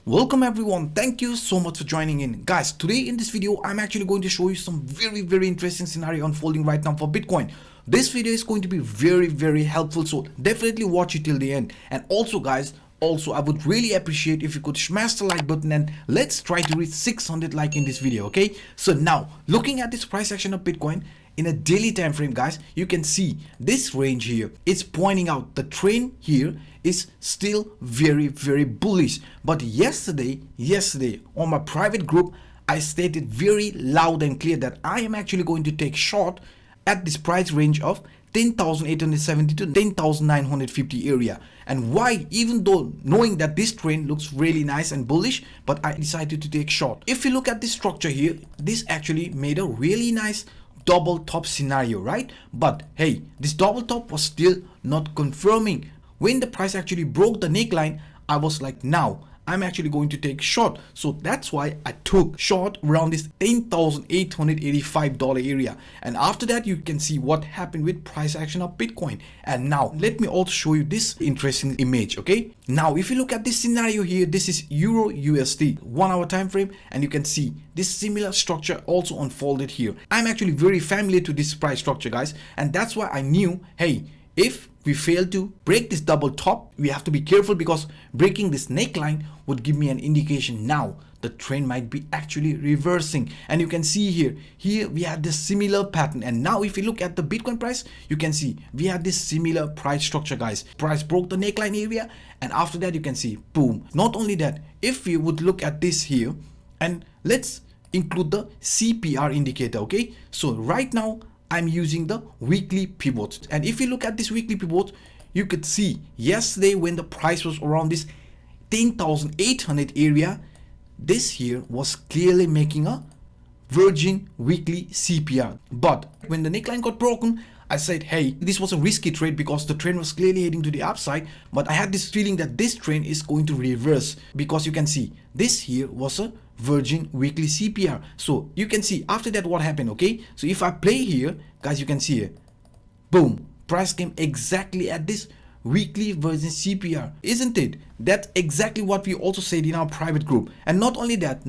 Welcome everyone, thank you so much for joining in. Guys, today in this video I'm actually going to show you some very interesting scenario unfolding right now for Bitcoin. This video is going to be very helpful, so definitely watch it till the end. And also guys, I would really appreciate if you could smash the like button and let's try to reach 600 like in this video, okay? So now looking at this price action of Bitcoin in a daily time frame, guys, you can see this range here. It's pointing out the trend here is still very bullish. But yesterday on my private group, I stated very loud and clear that I am actually going to take short at this price range of 10,870 to 10,950 area. And why? Even though knowing that this trend looks really nice and bullish, but I decided to take short. If you look at this structure here, this actually made a really nice double top scenario, right? But hey, this double top was still not confirming. When the price actually broke the neckline, I was like, now I'm actually going to take short. So that's why I took short around this $10,885 area. And after that, you can see what happened with price action of Bitcoin. And now let me also show you this interesting image, okay? Now, if you look at this scenario here, this is Euro USD 1 hour time frame, and you can see this similar structure also unfolded here. I'm actually very familiar to this price structure, guys, and that's why I knew, hey, if we fail to break this double top, we have to be careful, because breaking this neckline would give me an indication now the trend might be actually reversing. And you can see here we had this similar pattern. And now if you look at the Bitcoin price, you can see we had this similar price structure, guys. Price broke the neckline area, and after that you can see boom. Not only that, if we would look at this here, and let's include the CPR indicator, okay? So right now I'm using the weekly pivots, and if you look at this weekly pivot, you could see yesterday when the price was around this 10,800 area, this here was clearly making a virgin weekly CPR. But when the neckline got broken, I said, hey, this was a risky trade because the trend was clearly heading to the upside, but I had this feeling that this trend is going to reverse, because you can see this here was a virgin weekly CPR. So you can see after that what happened, okay? So if I play here, guys, you can see here, boom, price came exactly at this weekly virgin CPR, isn't it? That's exactly what we also said in our private group. And not only that,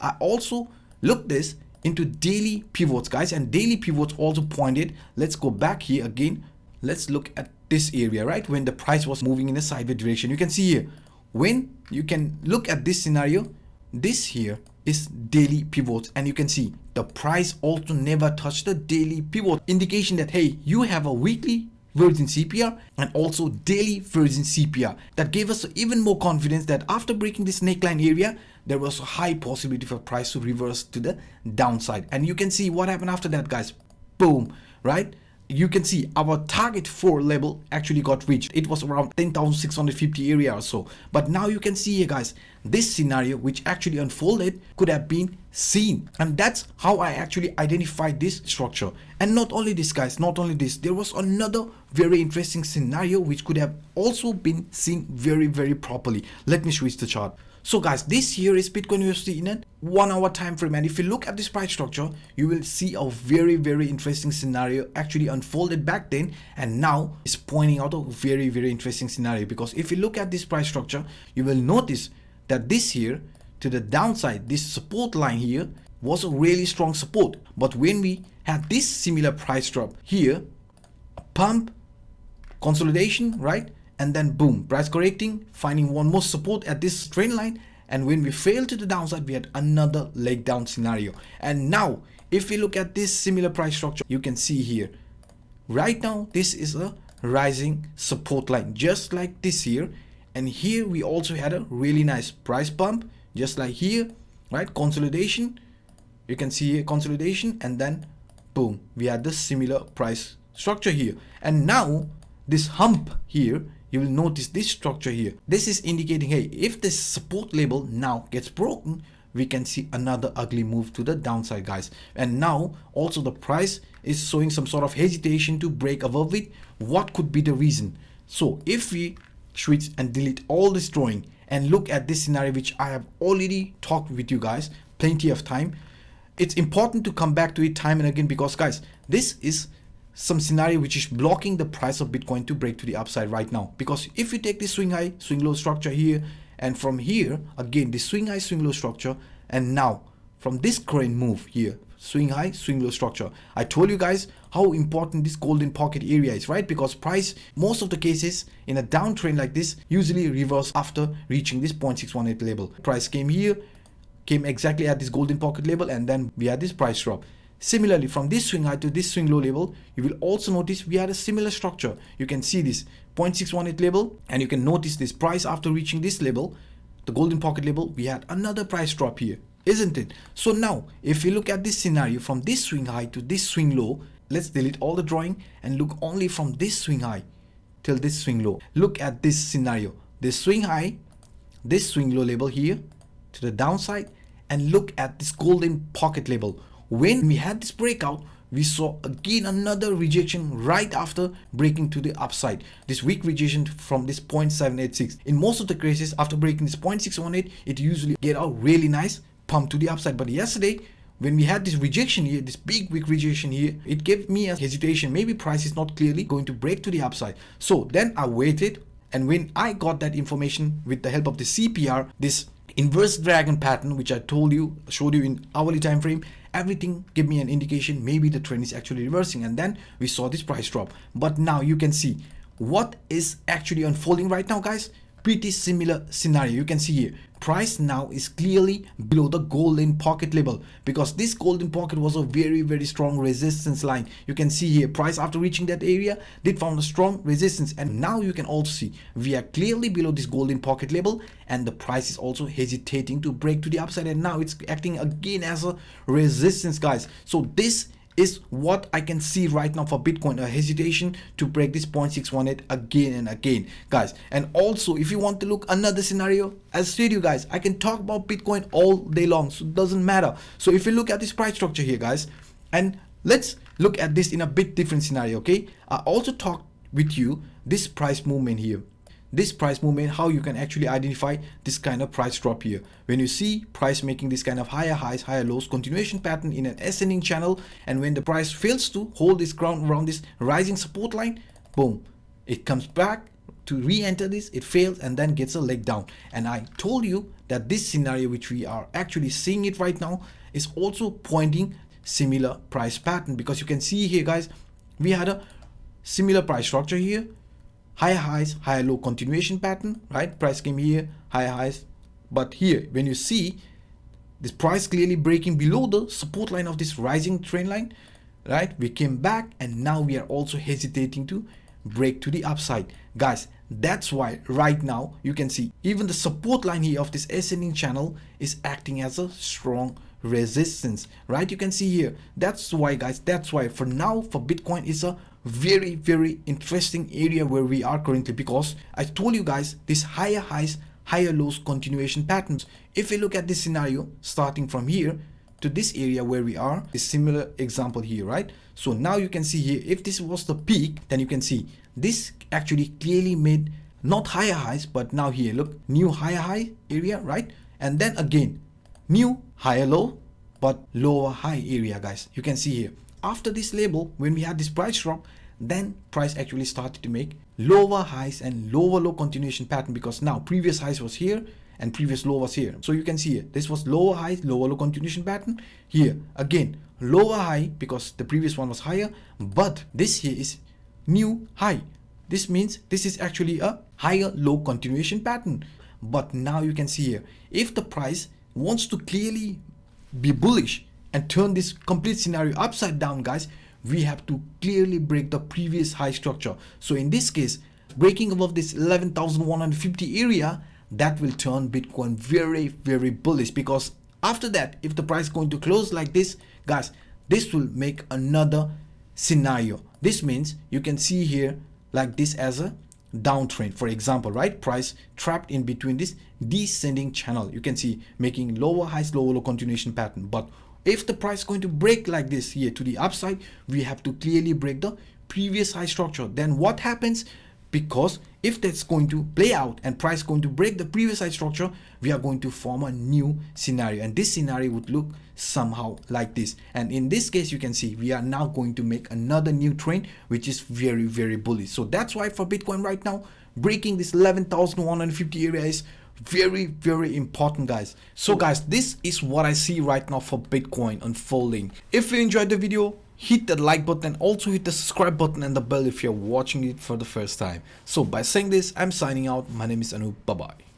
I also looked this into daily pivots, guys, and daily pivots also pointed. Let's go back here again. Let's look at this area, right? When the price was moving in a sideways direction, you can see here, when you can look at this scenario, this here is daily pivots, and you can see the price also never touched the daily pivot, indication that hey, you have a weekly virgin CPR and also daily virgin CPR. That gave us even more confidence that after breaking this neckline area, there was a high possibility for price to reverse to the downside. And you can see what happened after that, guys. Boom, right? You can see our target 4 level actually got reached. It was around 10,650 area or so. But now you can see here, guys, this scenario which actually unfolded could have been seen. And that's how I actually identified this structure. And not only this, guys, not only this, there was another very interesting scenario which could have also been seen very properly. Let me switch the chart. So guys, this here is Bitcoin USD in a 1 hour time frame, and if you look at this price structure, you will see a very interesting scenario actually unfolded back then, and now is pointing out a very interesting scenario. Because if you look at this price structure, you will notice that this here to the downside, this support line here was a really strong support. But when we had this similar price drop here, a pump, consolidation, right? And then boom, price correcting, finding one more support at this trend line, and when we failed to the downside, we had another leg down scenario. And now if we look at this similar price structure, you can see here right now this is a rising support line just like this here, and here we also had a really nice price pump just like here, right? Consolidation, you can see here consolidation, and then boom, we had this similar price structure here. And now this hump here, you will notice this structure here. This is indicating, hey, if this support level now gets broken, we can see another ugly move to the downside, guys. And now also the price is showing some sort of hesitation to break above it. What could be the reason? So if we switch and delete all this drawing and look at this scenario, which I have already talked with you guys plenty of time, it's important to come back to it time and again, because guys, this is some scenario which is blocking the price of Bitcoin to break to the upside right now. Because if you take this swing high, swing low structure here, and from here again the swing high swing low structure, and now from this current move here, swing high swing low structure. I told you guys how important this golden pocket area is, right? Because price most of the cases in a downtrend like this usually reverse after reaching this 0.618 level. Price came here, came exactly at this golden pocket level, and then we had this price drop. Similarly, from this swing high to this swing low level, you will also notice we had a similar structure. You can see this 0.618 level, and you can notice this price after reaching this level, the golden pocket level, we had another price drop here, isn't it? So now if we look at this scenario from this swing high to this swing low, let's delete all the drawing and look only from this swing high till this swing low. Look at this scenario, this swing high, this swing low level here to the downside, and look at this golden pocket level. When we had this breakout, we saw again another rejection right after breaking to the upside. This weak rejection from this 0.786. In most of the cases, after breaking this 0.618, it usually get a really nice pump to the upside. But yesterday, when we had this rejection here, this big weak rejection here, it gave me a hesitation. Maybe price is not clearly going to break to the upside. So then I waited, and when I got that information with the help of the CPR, this inverse dragon pattern, which I showed you in hourly time frame, everything gave me an indication maybe the trend is actually reversing, and then we saw this price drop. But now you can see what is actually unfolding right now, guys. Pretty similar scenario. You can see here price now is clearly below the golden pocket level, because this golden pocket was a very strong resistance line. You can see here price after reaching that area did found a strong resistance, and now you can also see we are clearly below this golden pocket level, and the price is also hesitating to break to the upside, and now it's acting again as a resistance, guys. So this is what I can see right now for Bitcoin, a hesitation to break this 0.618 again and again, guys. And also, if you want to look another scenario, as I said you guys, I can talk about Bitcoin all day long, so it doesn't matter. So if you look at this price structure here, guys, and let's look at this in a bit different scenario, okay? I also talked with you this price movement here. This price movement, how you can actually identify this kind of price drop here. When you see price making this kind of higher highs, higher lows continuation pattern in an ascending channel, and when the price fails to hold this ground around this rising support line, boom, it comes back to re-enter this, it fails, and then gets a leg down. And I told you that this scenario, which we are actually seeing it right now, is also pointing similar price pattern, because you can see here, guys, we had a similar price structure here. Higher highs, higher low continuation pattern, right? Price came here, higher highs. But here, when you see this price clearly breaking below the support line of this rising trend line, right? We came back, and now we are also hesitating to break to the upside. Guys, that's why right now you can see even the support line here of this ascending channel is acting as a strong resistance, right? You can see here. That's why, guys, that's why for now for Bitcoin is a very interesting area where we are currently, because I told you guys this higher highs, higher lows continuation patterns. If we look at this scenario starting from here to this area where we are, a similar example here, right? So now you can see here, if this was the peak, then you can see this actually clearly made not higher highs, but now here look, new higher high area, right? And then again new higher low but lower high area, guys. You can see here after this label, when we had this price drop, then price actually started to make lower highs and lower low continuation pattern, because now previous highs was here and previous low was here. So you can see here, this was lower highs, lower low continuation pattern. Here again lower high because the previous one was higher, but this here is new high. This means this is actually a higher low continuation pattern. But now you can see here, if the price wants to clearly be bullish and turn this complete scenario upside down, guys, we have to clearly break the previous high structure. So in this case, breaking above this 11,150 area, that will turn Bitcoin very bullish, because after that, if the price is going to close like this, guys, this will make another scenario. This means you can see here like this as a downtrend, for example, right? Price trapped in between this descending channel. You can see making lower highs, lower low continuation pattern. But if the price is going to break like this here to the upside, we have to clearly break the previous high structure. Then what happens? Because if that's going to play out and price going to break the previous high structure, we are going to form a new scenario, and this scenario would look somehow like this. And in this case, you can see we are now going to make another new trend, which is very bullish. So that's why for Bitcoin right now, breaking this 11,150 area is Very important, guys. So guys, this is what I see right now for Bitcoin unfolding. If you enjoyed the video, hit that like button and also hit the subscribe button and the bell if you're watching it for the first time. So by saying this, I'm signing out. My name is Anu. Bye bye.